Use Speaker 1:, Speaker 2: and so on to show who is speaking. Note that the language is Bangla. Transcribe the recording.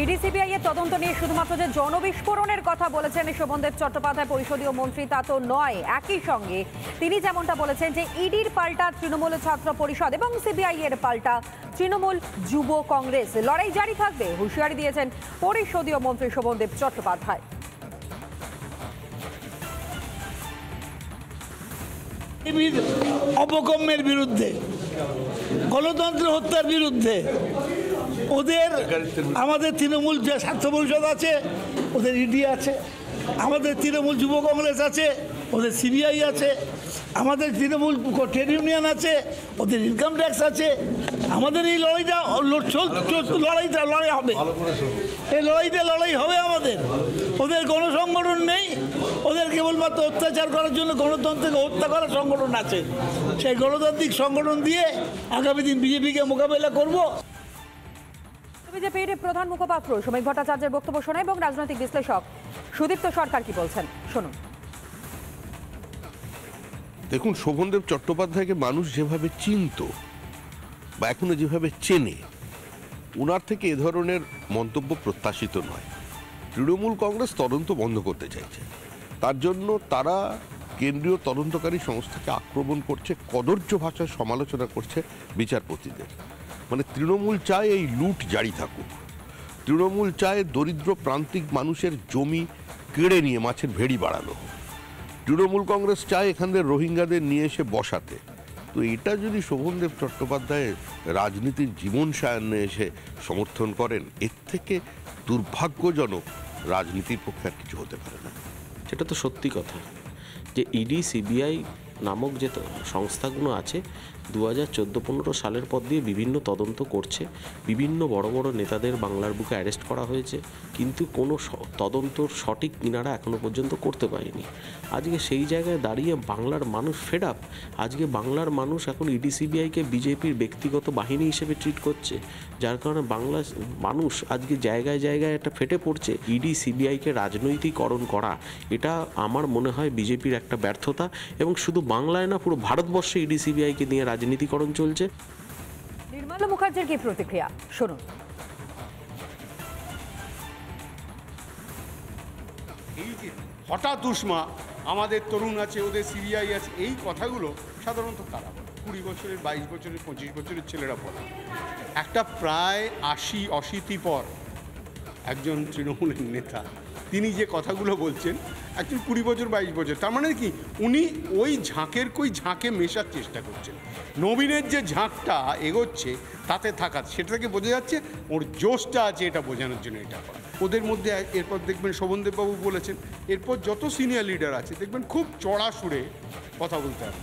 Speaker 1: ইডি সিবিআই এর তদন্ত নিয়ে শুধুমাত্র যে জনবিস্ফোরণের কথা বলেছেন শোভনদেব চট্টোপাধ্যায় পরিষদীয় মন্ত্রী তা তো নয়, একই সঙ্গে তিনি যেমনটা বলেছেন যে ইডির পাল্টা তৃণমূল ছাত্র পরিষদ এবং সিবিআই এর পাল্টা তৃণমূল যুব কংগ্রেস, লড়াই জারি থাকবে হুঁশিয়ারি দিয়েছেন পরিষদীয় মন্ত্রী শোভনদেব চট্টোপাধ্যায়।
Speaker 2: অপকর্মের বিরুদ্ধে, গণতন্ত্র হত্যার বিরুদ্ধে ওদের আমাদের তৃণমূল যে ছাত্র পরিষদ আছে ওদের ইডি আছে, আমাদের তৃণমূল যুব কংগ্রেস আছে ওদের সিবিআই আছে, আমাদের তৃণমূল ট্রেড ইউনিয়ন আছে ওদের ইনকাম ট্যাক্স আছে। আমাদের এই লড়াই হবে, এই লড়াই হবে আমাদের। ওদের গণসংগঠন নেই, ওদের কেবলমাত্র অত্যাচার করার জন্য গণতন্ত্রকে হত্যা করার সংগঠন আছে। সেই গণতান্ত্রিক সংগঠন দিয়ে আগামী দিন বিজেপিকে মোকাবেলা করব।
Speaker 1: বিজেপির প্রধান মুখপাত্র সমীক ভট্টাচার্যের বক্তব্য শোনা এবং রাজনৈতিক বিশ্লেষক সুদীপ্ত সরকার কি বলছেন শুনুন।
Speaker 3: দেখুন, শোভনদেব চট্টোপাধ্যায়কে মানুষ যেভাবে চিনত বা এখনো যেভাবে চেনে, ওনার থেকে এ ধরনের মন্তব্য প্রত্যাশিত নয়। তৃণমূল কংগ্রেস তদন্ত বন্ধ করতে চাইছে, তার জন্য তারা কেন্দ্রীয় তদন্তকারী সংস্থাকে আক্রমণ করছে, কদর্য ভাষায় সমালোচনা করছে বিচারপতিদের। মানে তৃণমূল চায় এই লুট জারি থাকুক, তৃণমূল চায় দরিদ্র প্রান্তিক মানুষের জমি কেড়ে নিয়ে মাছের ভেড়ি বাড়ানো, তৃণমূল কংগ্রেস চায় এখানে রোহিঙ্গাদের নিয়ে এসে বসাতে। তো এটা যদি শোভনদেব চট্টোপাধ্যায় রাজনীতির জীবন সায়ান্নে এসে সমর্থন করেন, এর থেকে দুর্ভাগ্যজনক রাজনীতির পক্ষে আর কিছু হতে পারে না।
Speaker 4: সেটা তো সত্যি কথা যে ইডি সিবিআই নামক যে সংস্থাগুলো আছে 2014-15 সালের পর দিয়ে বিভিন্ন তদন্ত করছে, বিভিন্ন বড় বড় নেতাদের বাংলার বুকে অ্যারেস্ট করা হয়েছে, কিন্তু কোনো তদন্তর সঠিক কিনারা এখনও পর্যন্ত করতে পারেনি। আজকে সেই জায়গায় দাঁড়িয়ে বাংলার মানুষ ফেড আপ। আজকে বাংলার মানুষ এখন ইডি সিবিআইকে বিজেপির ব্যক্তিগত বাহিনী হিসেবে ট্রিট করছে, যার কারণে বাংলা মানুষ আজকে জায়গায় জায়গায় একটা ফেটে পড়ছে। ইডি সিবিআইকে রাজনৈতিকরণ করা, এটা আমার মনে হয় বিজেপির একটা ব্যর্থতা, এবং শুধু বাংলায় না পুরো ভারতবর্ষে ইডি সিবিআইকে নিয়ে রাজনীতিকরণ চলছে।
Speaker 1: নির্মলা মুখার্জির কি প্রতিক্রিয়া শুনুন।
Speaker 5: এই যে হঠাৎ উষ্মা আমাদের তরুণ আছে, ওদের সিবিআই আছে, এই কথাগুলো সাধারণত তারা বলে, 20 বছরের 22 বছরের 25 বছরের ছেলেরা বলে। একটা প্রায় 80 পর একজন তৃণমূলের নেতা তিনি যে কথাগুলো বলছেন, একজন 20 বছর 22 বছর, তার মানে কি উনি ওই ঝাঁকে মেশার চেষ্টা করছেন। নবীনের যে ঝাঁকটা এগোচ্ছে তাতে থাকা, সেটা থেকে বোঝা যাচ্ছে ওর জোশটা আছে, এটা বোঝানোর জন্য এটা করা। ওদের মধ্যে এরপর দেখবেন শোভনদেববাবু বলেছেন, এরপর যত সিনিয়র লিডার আছে দেখবেন খুব চড়া সুরে কথা বলতে হবে।